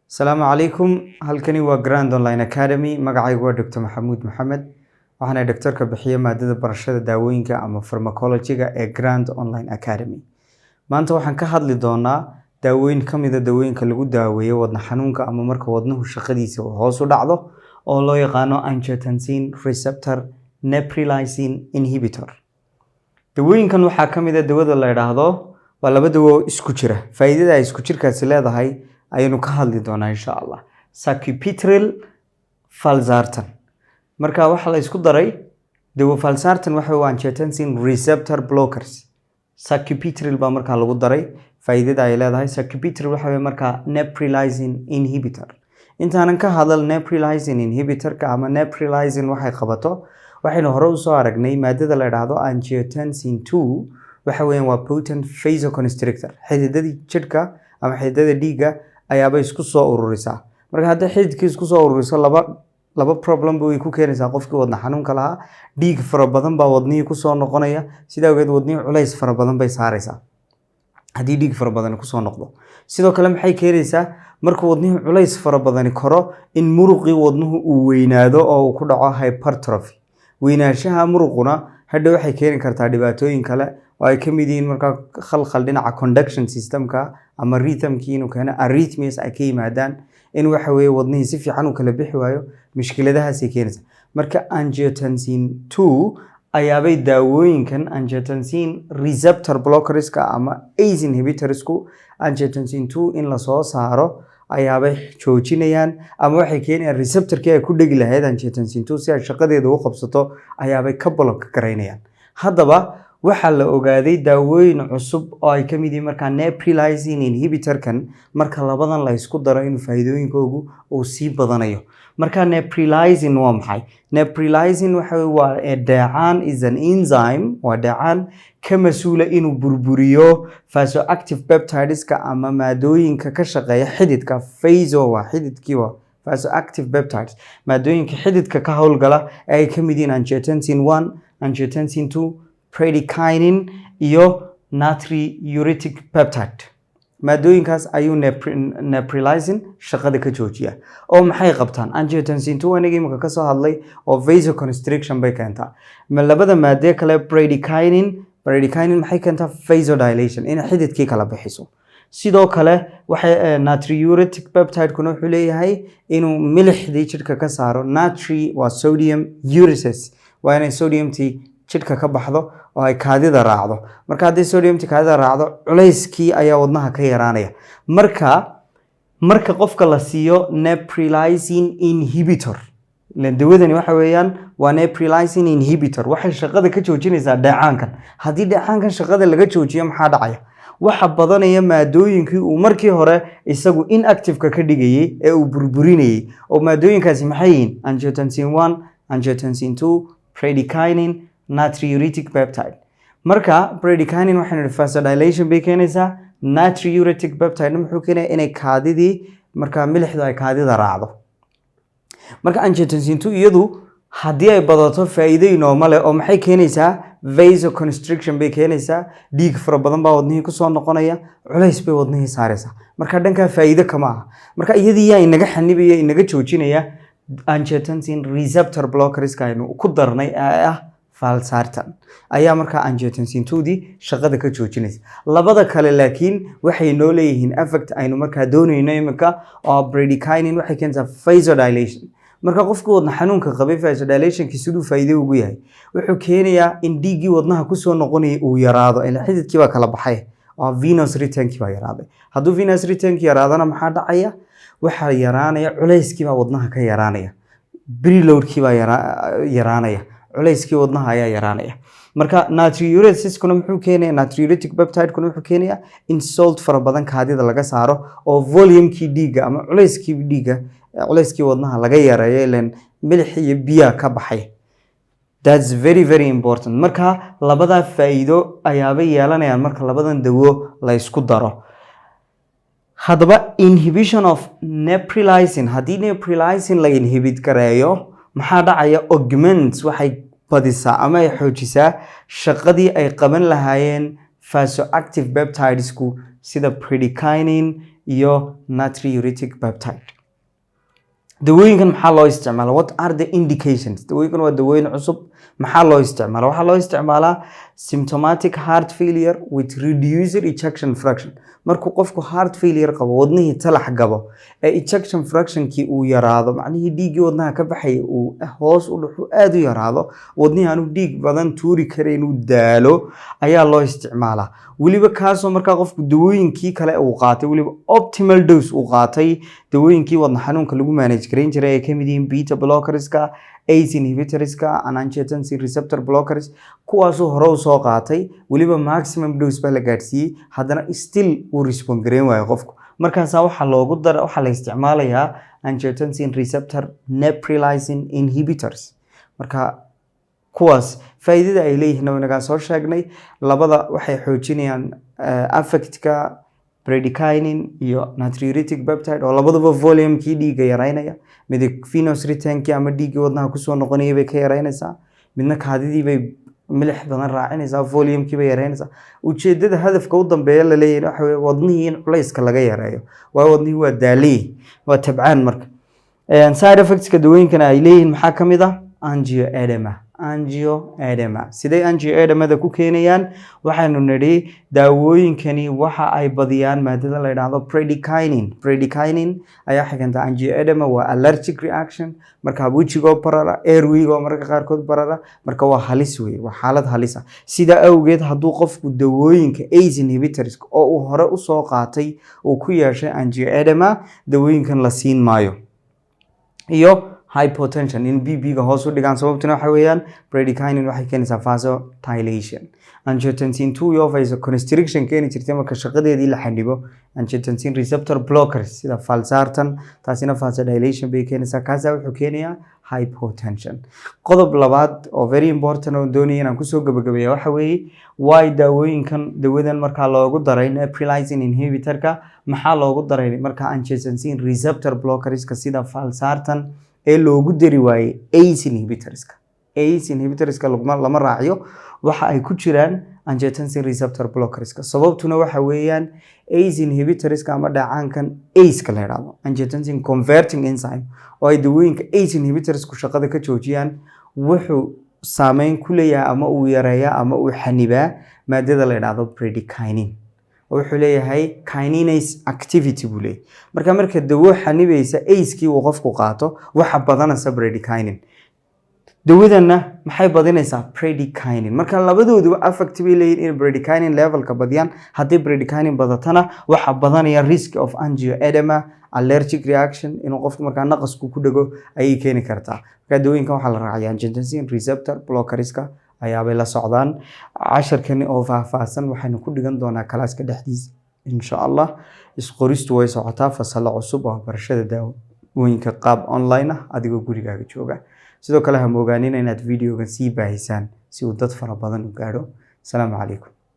السلام عليكم halkani waa Grand Online Academy magacaygu waa Dr. Maxamuud Maxamed waxaana doctorka bixiya maadada barashada daawooyinka ama pharmacology-ga ee Grand Online Academy maanta waxaan ka hadli doonaa daawooyin kamid ah daawooyinka lagu daaweeyo wadna xanuunka ama marka wadnuhu shaqadiisa hoos u dhacdo oo loo yaqaano angiotensin receptor neprilysin inhibitor daawooyinkan waxaa kamid ah daawada la yiraahdo waa laba daawo isku jira faa'iidada ay isku jirkaasi leedahay ayaynu ka hadli doonaa insha Allah sacubitril valsartan marka waxa la isku daray dawo valsartan waxa waa angiotensin receptor blockers sacubitril ba marka lagu daray faa'iidada ay leedahay sacubitril waxa weey marka neprilysin inhibitor intaanan ka hadal neprilysin inhibitor ka ama neprilysin waxay qabato waxaynu hore u soo aragnay maadada la yiraahdo angiotensin 2 waxa weeyaan waa potent vasoconstrictor xididada jidhka ama xididada dhiigga ayaaba isku soo ururisa marka hadda xididka isku soo ururiso laba problem way ku keenaysaa qofkii wadna xanuunka lahaa dhiig fara badan baa wadnihi ku soo noqonaya sidaa ogeed wadnihi culays fara badan bay saaraysaa hadii dhiig fara badan ku soo noqdo sidoo kale maxay keenaysaa marka wadnihi culays fara badan koro in muruqii wadnuhu uu weynaado oo uu ku dhaco hypertrophy weynaanshaha muruquna hadda waxay keeni kartaa dhibaatooyin kale oo ay ka mid yihiin marka khalkhal dhinaca conduction systemka ama rhythmkii inuu keeno arrhythmias ay ka yimaadaan in waxa weeye wadnihi si fiican u kala bixi waayo mushkiladahaas ay keenaysaa marka angiotensin 2 ayaabay daawooyinkan angiotensin receptor blockerska ama ACE inhibitorsku angiotensin 2 in la soo saaro ayaabay joojinayaan ama waxay keenayaan receptorkii ay ku dhigi lahayd angiotensin 2 si ay shaqadeeda u qabsato ayaabay ka block gareynayaan haddaba waxa la ogaaday daawooyin cusub oo ay kamid yihiin marka neprilysin inhibitor-kan marka labadan la isku daro in faa'iidooyinkoodu uu sii badanayo marka neprilysin waa maxay neprilysin waxa waa dheecaan is an enzyme waa dheecaan ka mas'uula inuu burburiyo vasoactive peptideska ama maadooyinka ka shaqeeya xididka vaso waa xididkii waa vasoactive peptides maadooyinka xididka ka howlgala ay kamid yihiin angiotensin 1 angiotensin 2 bradykinin iyo natriuretic peptide maadooyinkaas ayuu neprilysin shaqada ka joojiya oo maxay qabtaan angiotensin 2 aniga imika ka soo hadlay oo vasoconstriction bay keentaa labada maadee kale bradykinin maxay keentaa vasodilation in xididkii kala bixiso sidoo kale waxay natriuretic peptide kuna wuxuu leeyahay inuu milixdii jidhka ka saaro natri waa sodium uricase waa inay sodiumtii jidhka ka baxdo oo ay kaadida raacdo marka haddii sodiumti kaadida raacdo culayskii ayaa wadnaha ka yaraanaya marka qofka la siiyo neprilysin inhibitor dawadani waxa weeyaan waa neprilysin inhibitor waxay shaqada ka joojinaysaa dheecaankan haddii dheecaankan shaqada laga joojiyo maxaa dhacaya waxa badanaya maadooyinkii uu markii hore isagu inactive-ka ka dhigayay ee uu burburinayay oo maadooyinkaasi maxay yihiin angiotensin 1 angiotensin 2 bradykinin natriuretic peptide marka bradykinin waxay vasodilation bay keenaysaa natriuretic peptide muxuu keenayaa inay kaadidii marka milixdu ay kaadida raacdo marka angiotensin 2 iyadu haddii ay badato faa'iido normal oo maxay keenaysaa vasoconstriction bay keenaysaa dhiig fara badan baa wadnihii ku soo noqonaya culays bay wadnihii saaraysaa marka dhanka faa'iido kama aha marka iyadii yaa inaga xanibaya inaga joojinaya angiotensin receptor blockerska aynu ku darnay ah valsartan ayaa marka angiotensin 2 shaqada ka joojinaysa labada kale laakiin waxay noo leeyihiin effect aynu marka doonayno imika oo bradykinin waxay keentaa vasodilation marka qofku wadna xanuunka qabay vasodilation siduu faa'iido ugu yahay wuxuu keenayaa in dhiigii wadnaha ku soo noqonaya uu yaraado ilaa xididkii baa kala baxay oo venous return-kii baa yaraaday hadduu venous return-kii yaraadana maxaa dhacaya waxa yaraanaya culayskii baa wadnaha ka yaraanaya preload-kii baa yaraanaya culayskii wadnaha ayaa yaraanaya marka natriuretic kuna muxuu keenayaa natriuretic peptide kuna wuxuu keenayaa in salt fara badan kaadida laga saaro oo volumekii dhiigga ama culayskii wadnaha laga yareeyo ileen milix iyo biyo ka baxay that's very very important marka labada faa'iido ayaaba yeelanayaan marka labadan dawo la isku daro haddaba inhibition of neprilysin haddii neprilysin la inhibit gareeyo maxaa dhacaya augments waxay badisaa ama ay xoojisaa shaqadii ay qaban lahaayeen vasoactive peptidesku sida bradykinin iyo natriuretic peptide. dawooyinkan maxaa loo isticmaalaa? What are the indications? dawooyinkan waa dawooyin cusub. maxaa loo isticmaalaa? waxaa loo isticmaalaa symptomatic heart failure with reduced ejection fraction. markuu qofku heart failure qabo, wadnihii talax gabo, ee ejection fractionkii uu yaraado, macnihii dhiiggii wadnaha ka baxaya uu hoos u dhaxo aad u yaraado, wadnihii aanu dhiig badan tuuri karayn uu daalo, ayaa loo isticmaalaa. weliba kaasoo markaa qofku dawooyinkii kale uu qaatay, weliba optimal dose uu qaatay, dawooyinkii wadna xanuunka lagu manage gareyn jiray ay kamid yihiin beta blockerska, ACE inhibitorska, angiotensin receptor blockers, kuwaasuu hore u soo qaatay, weliba maximum dose baa la gaadhsiiyey, haddana still uu respond gareyn waayo qofku. markaasaa waxaa la isticmaalayaa angiotensin receptor neprilysin inhibitors. marka kuwaas faa'iidada ay leeyihiin waynagaa soo sheegnay. labada waxay xoojinayaan affectka bradykinin iyo natriuretic peptide oo labaduba volumekii dhiigga yaraynaya. mid venous returnkii ama dhiiggii wadnaha kusoo noqonayay bay ka yaraynaysaa, midna kaadidii bay milix badan raacinaysaa, volumekii bay yaraynaysaa. ujeedada hadafka u dambeeya la leeyahay waxa weeye wadnihii in culayska laga yareeyo, waayo wadnihii waa daalay, waa tabcaan. marka side effectska dawooyinkan ay leeyihiin maxaa ka mid ah? angioedema. sidee angioedemada ku keenayaan? waxaanu nidhi daawooyinkani waxa ay badiyaan maadada la yidhaahdo bradykinin ayaa xiganta. angioedema waa allergic reaction, marka wejigoo barara, airwaygoo mararka qaarkood barara, marka waa halis wey, waa xaalad halis ah. sidaa awgeed hadduu qofku dawooyinka ACE inhibitors oo uu hore usoo qaatay uu ku yeeshay angioedema, dawooyinkan la siin maayo. iyo hypotension, in BB-ga hoos u dhigaan. sababtuna waxa weeyaan bradykinin waxay keenaysaa vasodilation. angiotensin 2 iyo vasoconstriction keeni jirtay marka shaqadeedii la xanibo. angiotensin receptor blockers sida valsartan, taasina vasodilation bay keenaysaa. kaasaa wuxuu keenayaa hypotension. qodob labaad oo very important oo doonaya inaan kusoo gabagabeeya waxa weeye why dawadan markaa loogu daray neprilysin inhibitorka. maxaa loogu daray markaa angiotensin receptor blockerska sida valsartan ee loogu dari waayey ACE inhibitorska? ACE inhibitorska lama raaciyo, waxa ay ku jiraan angiotensin receptor blockerska. sababtuna waxa weeyaan ACE inhibitorska ama dhacaankan ACE-ka la yidhaahdo, angiotensin converting enzyme, oo ay dawooyinka ACE inhibitorsku shaqada ka joojiyaan, wuxuu saameyn ku leeyahay ama uu yareeyaa ama uu xanibaa maadada la yidhaahdo bradykinin. wuxuu leeyahay kininase activity buu leeyahay. marka dawo xanibaysa ACE-kii uu qofku qaato, waxa badanaysa bradykinin. dawadana maxay badinaysaa? bradykinin. marka labadooduba affect bay leeyihiin in bradykinin levelka badiyaan. haddii bradykinin badatana waxa badanaya risk of angioedema, allergic reaction, inuu qofku markaa naqasku ku dhago ayay keeni kartaa. marka dawooyinkan waxaa la raaciyaa angiotensin receptor blockerska ayaabay la socdaan. casharkani oo faahfaahsan waxaynu ku dhigan doonaa kalaaska dhexdiisa insha Allah. isqoristu way socotaa, fasalo cusub oo barashada daawooyinka qaab online ah adigoo gurigaaga jooga. sidoo kale ha moogaanin inaad videogan sii baahisaan si uu dad fara badan u gaadho. Assalaamu calaykum.